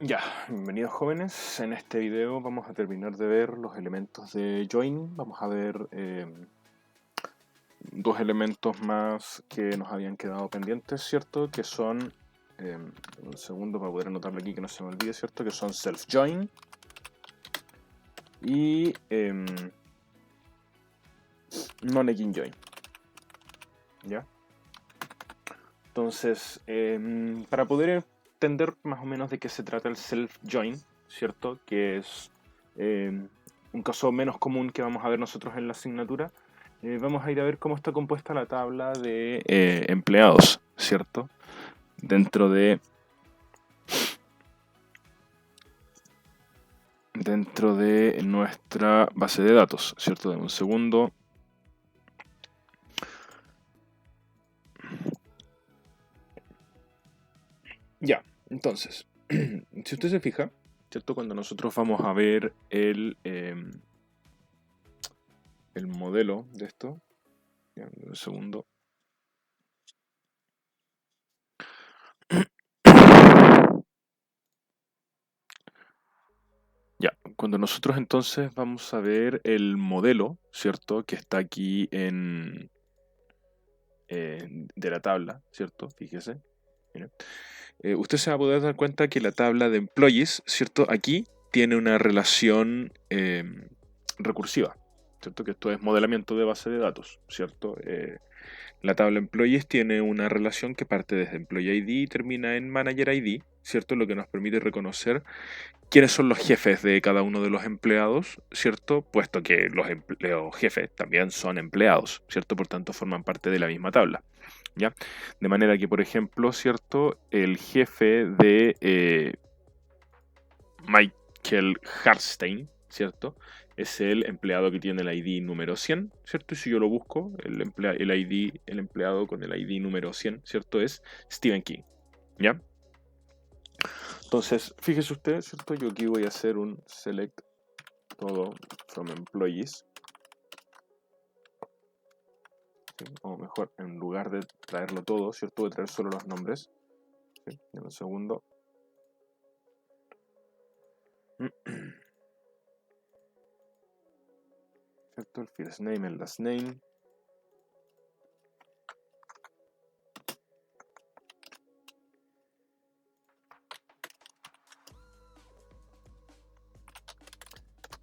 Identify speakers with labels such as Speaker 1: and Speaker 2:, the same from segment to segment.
Speaker 1: Ya, bienvenidos jóvenes. En este video vamos a terminar de ver los elementos de join. Vamos a ver dos elementos más que nos habían quedado pendientes, ¿cierto? Que son, un segundo para poder anotarlo aquí que no se me olvide, ¿cierto? Que son self join y non-again join. ¿Ya? Entonces, para poder entender más o menos de qué se trata el self-join, ¿cierto? Que es un caso menos común que vamos a ver nosotros en la asignatura, vamos a ir a ver cómo está compuesta la tabla de empleados, ¿cierto? Dentro de nuestra base de datos, ¿cierto? De un segundo. Ya, entonces, si usted se fija, ¿cierto? Cuando nosotros vamos a ver el modelo de esto, ya, un segundo. Ya, cuando nosotros entonces vamos a ver el modelo, ¿cierto? Que está aquí de la tabla, ¿cierto? Fíjese. Mire. Usted se va a poder dar cuenta que la tabla de employees, ¿cierto? Aquí tiene una relación recursiva, ¿cierto? Que esto es modelamiento de base de datos, ¿cierto? La tabla employees tiene una relación que parte desde employee ID y termina en manager ID, ¿cierto? Lo que nos permite reconocer quiénes son los jefes de cada uno de los empleados, ¿cierto? Puesto que los jefes también son empleados, ¿cierto? Por tanto, forman parte de la misma tabla, ¿ya? De manera que, por ejemplo, ¿cierto? El jefe de Michael Harstein, ¿cierto? Es el empleado que tiene el ID número 100, ¿cierto? Y si yo lo busco, el empleado con el ID número 100, ¿cierto? Es Stephen King, ¿ya? Entonces, fíjese usted, ¿cierto? Yo aquí voy a hacer un select todo from employees. ¿Sí? O mejor, en lugar de traerlo todo, ¿cierto? Voy a traer solo los nombres. ¿Sí? En un segundo. ¿Cierto? El first name, el last name.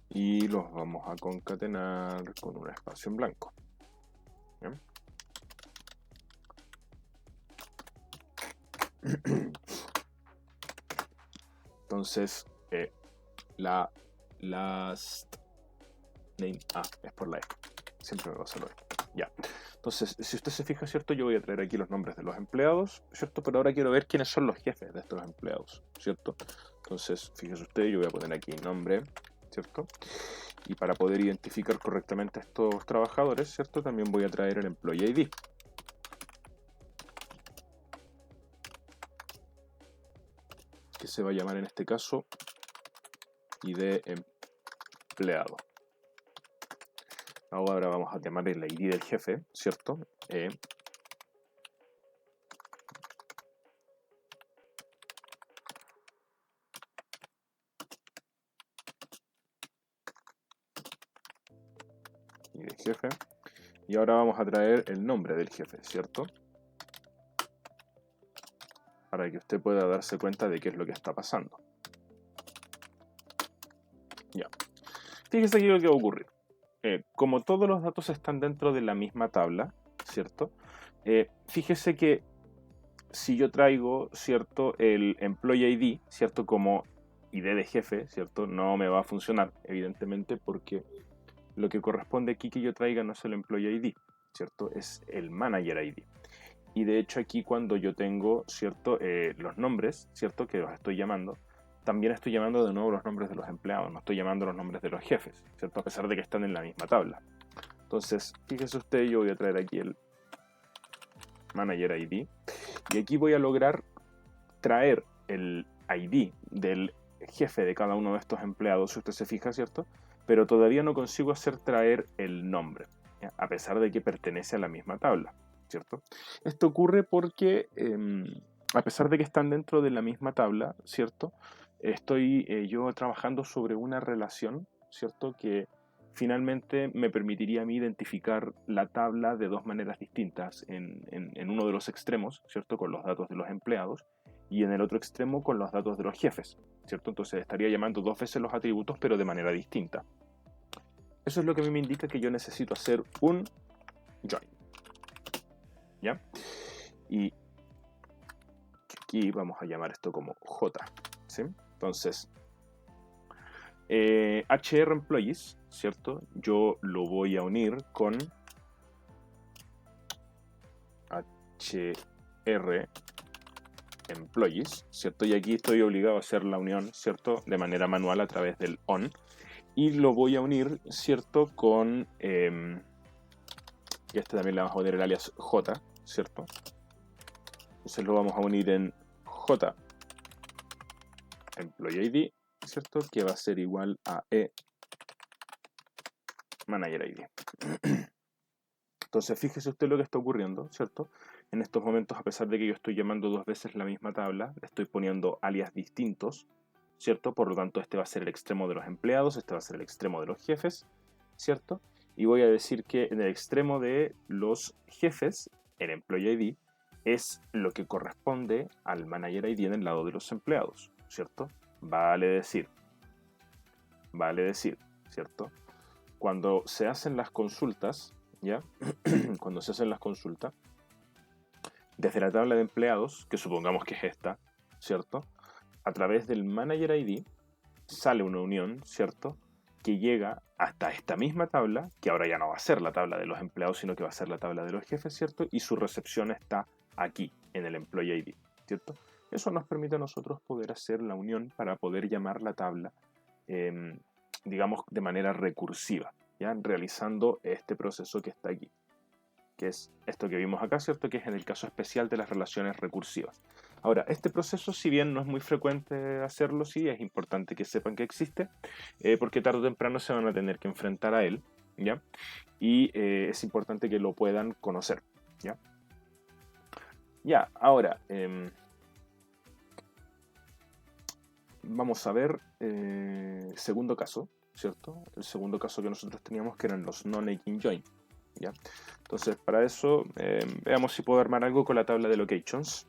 Speaker 1: Y los vamos a concatenar con un espacio en blanco. ¿Bien? Entonces, la last name, es por la E. Siempre me pasa lo E. Ya. Entonces, si usted se fija, ¿cierto? Yo voy a traer aquí los nombres de los empleados, ¿cierto? Pero ahora quiero ver quiénes son los jefes de estos empleados, ¿cierto? Entonces, fíjese usted, yo voy a poner aquí nombre, ¿cierto? Y para poder identificar correctamente a estos trabajadores, ¿cierto? También voy a traer el Employee ID. Que se va a llamar en este caso ID empleado. Ahora vamos a llamar el ID del jefe, ¿cierto? Y del jefe. Y ahora vamos a traer el nombre del jefe, ¿cierto? Para que usted pueda darse cuenta de qué es lo que está pasando. Ya. Fíjese aquí lo que va a ocurrir. Como todos los datos están dentro de la misma tabla, ¿cierto? Fíjese que si yo traigo, ¿cierto? El Employee ID, ¿cierto? Como ID de jefe, ¿cierto? No me va a funcionar, evidentemente, porque lo que corresponde aquí que yo traiga no es el Employee ID, ¿cierto? Es el Manager ID. Y de hecho aquí cuando yo tengo, ¿cierto? Los nombres, ¿cierto? Que los estoy llamando, también estoy llamando de nuevo los nombres de los empleados, no estoy llamando los nombres de los jefes, ¿cierto? A pesar de que están en la misma tabla. Entonces, fíjese usted, yo voy a traer aquí el Manager ID y aquí voy a lograr traer el ID del jefe de cada uno de estos empleados, si usted se fija, ¿cierto? Pero todavía no consigo hacer traer el nombre, ¿ya? A pesar de que pertenece a la misma tabla, ¿cierto? Esto ocurre porque, a pesar de que están dentro de la misma tabla, ¿cierto? estoy yo trabajando sobre una relación, ¿cierto? Que finalmente me permitiría a mí identificar la tabla de dos maneras distintas, en uno de los extremos, ¿cierto? Con los datos de los empleados, y en el otro extremo con los datos de los jefes, ¿cierto? Entonces estaría llamando dos veces los atributos, pero de manera distinta. Eso es lo que a mí me indica que yo necesito hacer un join, ¿ya? Y aquí vamos a llamar esto como J, ¿sí? Entonces, HR Employees, ¿cierto? Yo lo voy a unir con HR Employees, ¿cierto? Y aquí estoy obligado a hacer la unión, ¿cierto? De manera manual a través del ON. Y lo voy a unir, ¿cierto? Con... y este también le vamos a poner el alias J, ¿cierto? Entonces lo vamos a unir en J Employee ID, ¿cierto? Que va a ser igual a E Manager ID. Entonces fíjese usted lo que está ocurriendo, ¿cierto? En estos momentos, a pesar de que yo estoy llamando dos veces la misma tabla, le estoy poniendo alias distintos, ¿cierto? Por lo tanto, este va a ser el extremo de los empleados, este va a ser el extremo de los jefes, ¿cierto? Y voy a decir que en el extremo de los jefes, el Employee ID es lo que corresponde al Manager ID en el lado de los empleados, ¿cierto? Vale decir, ¿cierto? Cuando se hacen las consultas, ¿ya? Cuando se hacen las consultas, desde la tabla de empleados, que supongamos que es esta, ¿cierto? A través del Manager ID sale una unión, ¿cierto? Que llega hasta esta misma tabla, que ahora ya no va a ser la tabla de los empleados, sino que va a ser la tabla de los jefes, ¿cierto? Y su recepción está aquí, en el Employee ID, ¿cierto? Eso nos permite a nosotros poder hacer la unión para poder llamar la tabla, digamos, de manera recursiva, ¿ya? Realizando este proceso que está aquí, que es esto que vimos acá, ¿cierto? Que es en el caso especial de las relaciones recursivas. Ahora, este proceso, si bien no es muy frecuente hacerlo, sí es importante que sepan que existe, porque tarde o temprano se van a tener que enfrentar a él, ¿ya? Y es importante que lo puedan conocer, ¿ya? Ya, ahora, vamos a ver segundo caso, ¿cierto? El segundo caso que nosotros teníamos, que eran los non-aching join, ¿ya? Entonces, para eso, veamos si puedo armar algo con la tabla de locations.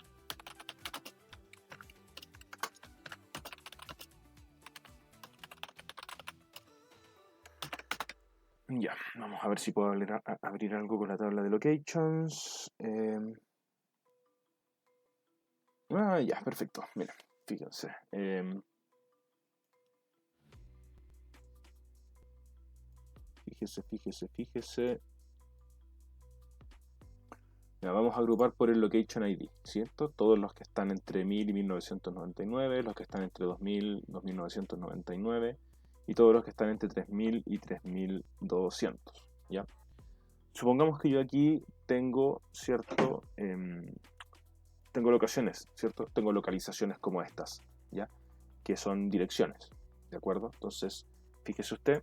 Speaker 1: Ya, vamos a ver si puedo abrir algo con la tabla de locations. Ya, perfecto. Mira, fíjense. Fíjese. Ya, vamos a agrupar por el Location ID, ¿cierto? Todos los que están entre 1000 y 1999, los que están entre 2000 y 2999 y todos los que están entre 3000 y 3200, ¿ya? Supongamos que yo aquí tengo, ¿cierto? Tengo locaciones, ¿cierto? Tengo localizaciones como estas, ¿ya? Que son direcciones, ¿de acuerdo? Entonces, fíjese usted,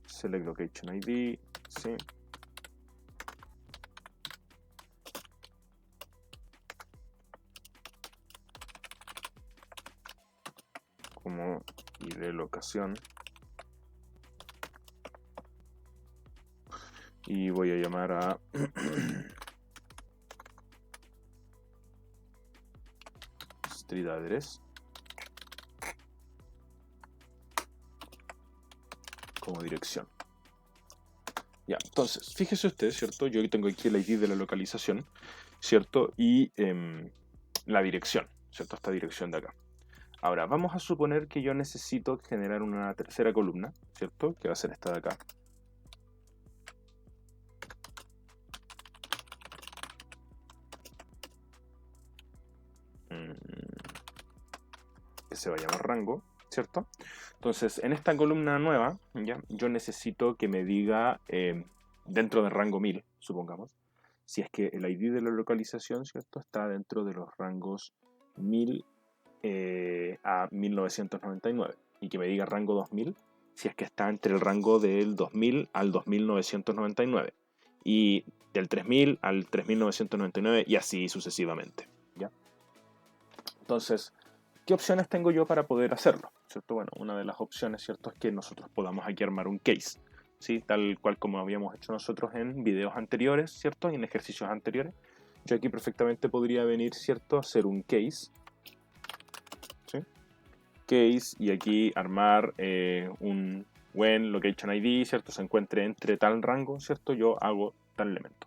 Speaker 1: select location ID, ¿sí? Como ID locación. Y voy a llamar a street address como dirección. Ya, entonces, fíjese usted, ¿cierto? Yo tengo aquí el ID de la localización, ¿cierto? Y la dirección, ¿cierto? Esta dirección de acá. Ahora, vamos a suponer que yo necesito generar una tercera columna, ¿cierto? Que va a ser esta de acá. Que se va a llamar rango, ¿cierto? Entonces, en esta columna nueva, ¿ya? Yo necesito que me diga, dentro del rango 1000, supongamos, si es que el ID de la localización, ¿cierto? Está dentro de los rangos 1000 a 1999 y que me diga rango 2000 si es que está entre el rango del 2000 al 2999 y del 3000 al 3999 y así sucesivamente, ¿ya? Entonces, ¿qué opciones tengo yo para poder hacerlo? ¿Cierto? Bueno, una de las opciones, ¿cierto?, es que nosotros podamos aquí armar un case, ¿sí? Tal cual como habíamos hecho nosotros en videos anteriores, ¿cierto? Y en ejercicios anteriores. Yo aquí perfectamente podría venir, ¿cierto?, a hacer un case, ¿sí? Case, y aquí armar un when location ID, ¿cierto? Se encuentre entre tal rango, ¿cierto? Yo hago tal elemento.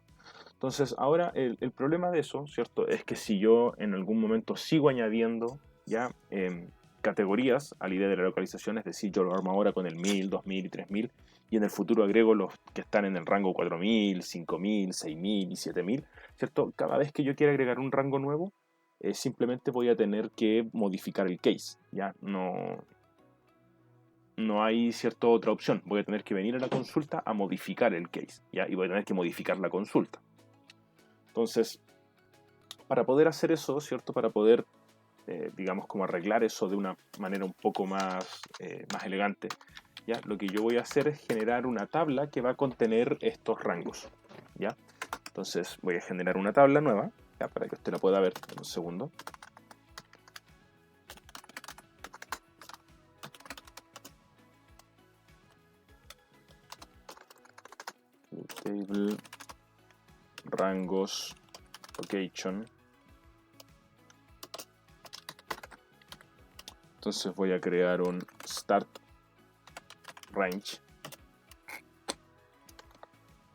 Speaker 1: Entonces, ahora el problema de eso, ¿cierto? Es que si yo en algún momento sigo añadiendo ya categorías a la idea de la localización, es decir, yo lo armo ahora con el 1000, 2000 y 3000, y en el futuro agrego los que están en el rango 4000, 5000, 6000 y 7000, ¿cierto? Cada vez que yo quiera agregar un rango nuevo, simplemente voy a tener que modificar el case, ¿ya? No hay cierta otra opción. Voy a tener que venir a la consulta a modificar el case, ¿ya? Y voy a tener que modificar la consulta. Entonces, para poder hacer eso, ¿cierto? Para poder, digamos, como arreglar eso de una manera un poco más, más elegante, ¿ya? Lo que yo voy a hacer es generar una tabla que va a contener estos rangos, ¿ya? Entonces voy a generar una tabla nueva, ¿ya? Para que usted la pueda ver en un segundo. Table, rangos, location. Entonces voy a crear un start range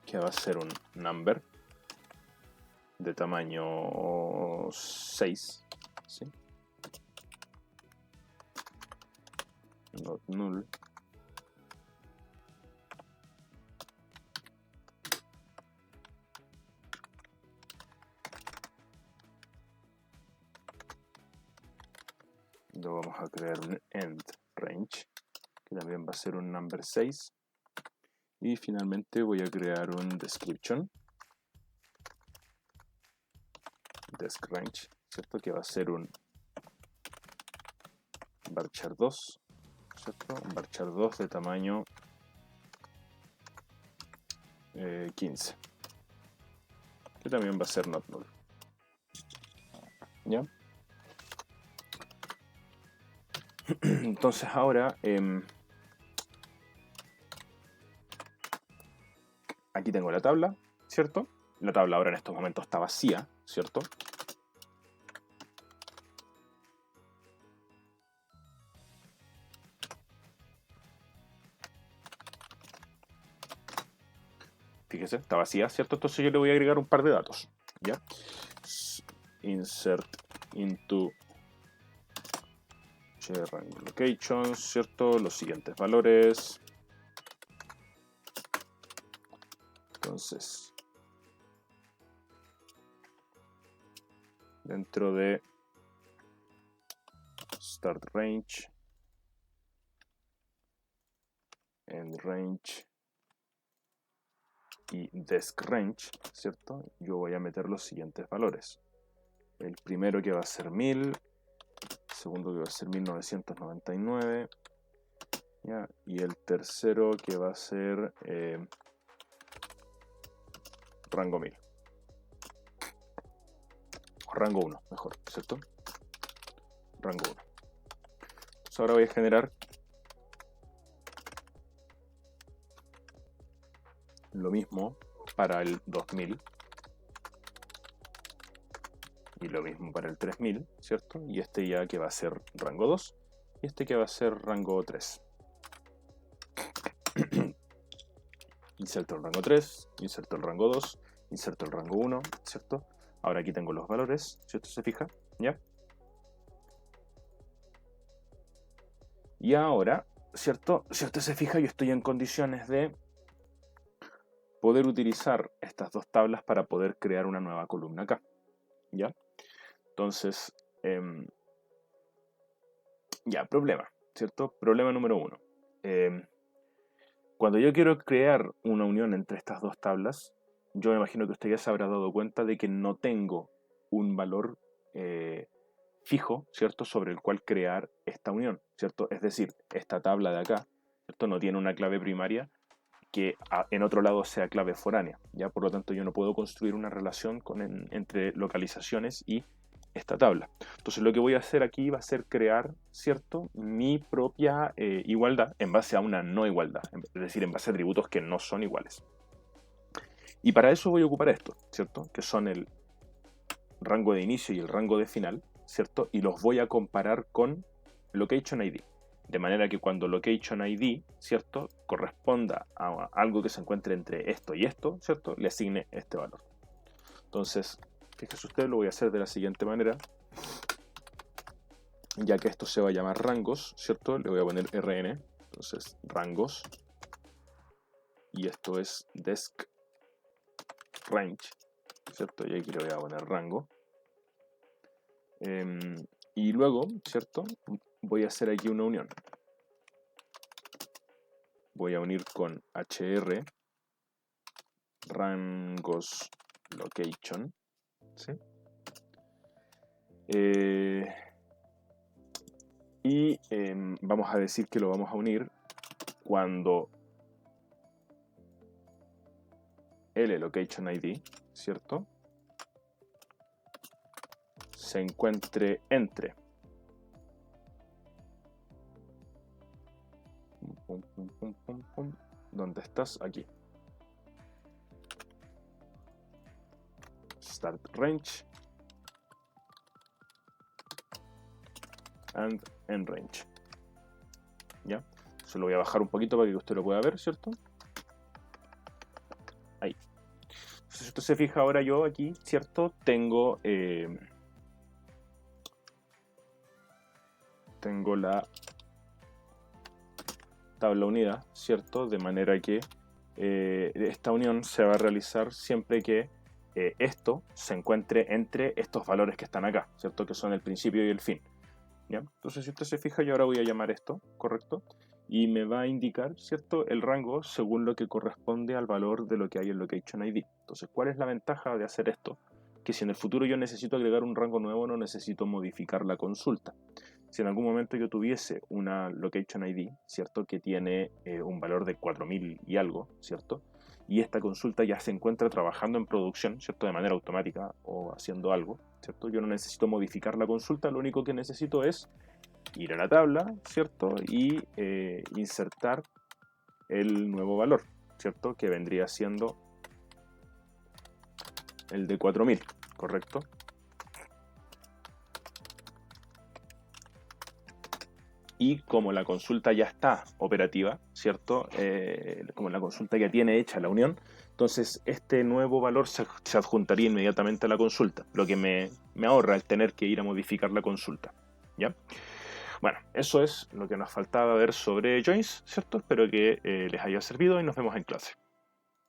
Speaker 1: que va a ser un number de tamaño 6, ¿sí? Not null. Luego vamos a crear un end range que también va a ser un number 6. Y finalmente voy a crear un description, desk range, ¿cierto? Que va a ser un varchar 2, ¿cierto? Un varchar 2 de tamaño 15, que también va a ser not null, ¿ya? Entonces ahora aquí tengo la tabla, ¿cierto? La tabla ahora en estos momentos está vacía, ¿cierto? Fíjese, está vacía, ¿cierto? Entonces yo le voy a agregar un par de datos, ¿ya? Insert into rango location, ¿cierto? Los siguientes valores. Entonces, dentro de start range, end range y desk range, ¿cierto? Yo voy a meter los siguientes valores. El primero que va a ser 1000, el segundo que va a ser 1999, ¿ya? Y el tercero que va a ser rango 1000. O rango 1, mejor, ¿cierto? Rango 1. Entonces ahora voy a generar lo mismo para el 2000 y lo mismo para el 3000, ¿cierto? Y este ya que va a ser rango 2 y este que va a ser rango 3. Inserto el rango 3, inserto el rango 2, inserto el rango 1, ¿cierto? Ahora aquí tengo los valores, ¿cierto? ¿Se fija? ¿Ya? Y ahora, ¿cierto? Si usted se fija, yo estoy en condiciones de poder utilizar estas dos tablas para poder crear una nueva columna acá, ¿ya? Entonces, ya, problema, ¿cierto? Problema número 1. Cuando yo quiero crear una unión entre estas dos tablas, yo me imagino que usted ya se habrá dado cuenta de que no tengo un valor fijo, ¿cierto?, sobre el cual crear esta unión, ¿cierto? Es decir, esta tabla de acá, ¿cierto? No tiene una clave primaria que en otro lado sea clave foránea, ¿ya? Por lo tanto, yo no puedo construir una relación entre localizaciones y esta tabla. Entonces, lo que voy a hacer aquí va a ser crear, ¿cierto?, mi propia igualdad en base a una no igualdad, es decir, en base a atributos que no son iguales. Y para eso voy a ocupar esto, ¿cierto?, que son el rango de inicio y el rango de final, ¿cierto? Y los voy a comparar con location ID. De manera que cuando location ID, ¿cierto?, corresponda a algo que se encuentre entre esto y esto, ¿cierto?, le asigne este valor. Entonces, fíjese usted, lo voy a hacer de la siguiente manera. Ya que esto se va a llamar rangos, ¿cierto? Le voy a poner rn. Entonces, rangos. Y esto es desc range, ¿cierto? Y aquí le voy a poner rango. Y luego, ¿cierto?, voy a hacer aquí una unión. Voy a unir con hr rangos location, ¿sí? Y vamos a decir que lo vamos a unir cuando el location ID, ¿cierto?, se encuentre entre ¿dónde estás? Aquí. Start range and end range. ¿Ya? Se lo voy a bajar un poquito para que usted lo pueda ver, ¿cierto? Ahí. Entonces, si usted se fija ahora, yo aquí, ¿cierto?, tengo la tabla unida, ¿cierto? De manera que esta unión se va a realizar siempre que esto se encuentre entre estos valores que están acá, ¿cierto? Que son el principio y el fin. ¿Ya? Entonces, si usted se fija, yo ahora voy a llamar esto, ¿correcto? Y me va a indicar, ¿cierto?, el rango según lo que corresponde al valor de lo que hay en location ID. Entonces, ¿cuál es la ventaja de hacer esto? Que si en el futuro yo necesito agregar un rango nuevo, no necesito modificar la consulta. Si en algún momento yo tuviese una location ID, ¿cierto?, que tiene un valor de 4000 y algo, ¿cierto?, y esta consulta ya se encuentra trabajando en producción, ¿cierto?, de manera automática o haciendo algo, ¿cierto?, yo no necesito modificar la consulta, lo único que necesito es ir a la tabla, ¿cierto?, y insertar el nuevo valor, ¿cierto?, que vendría siendo el de 4000, ¿correcto? Y como la consulta ya está operativa, ¿cierto?, como la consulta ya tiene hecha la unión, entonces este nuevo valor se adjuntaría inmediatamente a la consulta, lo que me ahorra el tener que ir a modificar la consulta, ¿ya? Bueno, eso es lo que nos faltaba ver sobre joins, ¿cierto? Espero que les haya servido y nos vemos en clase.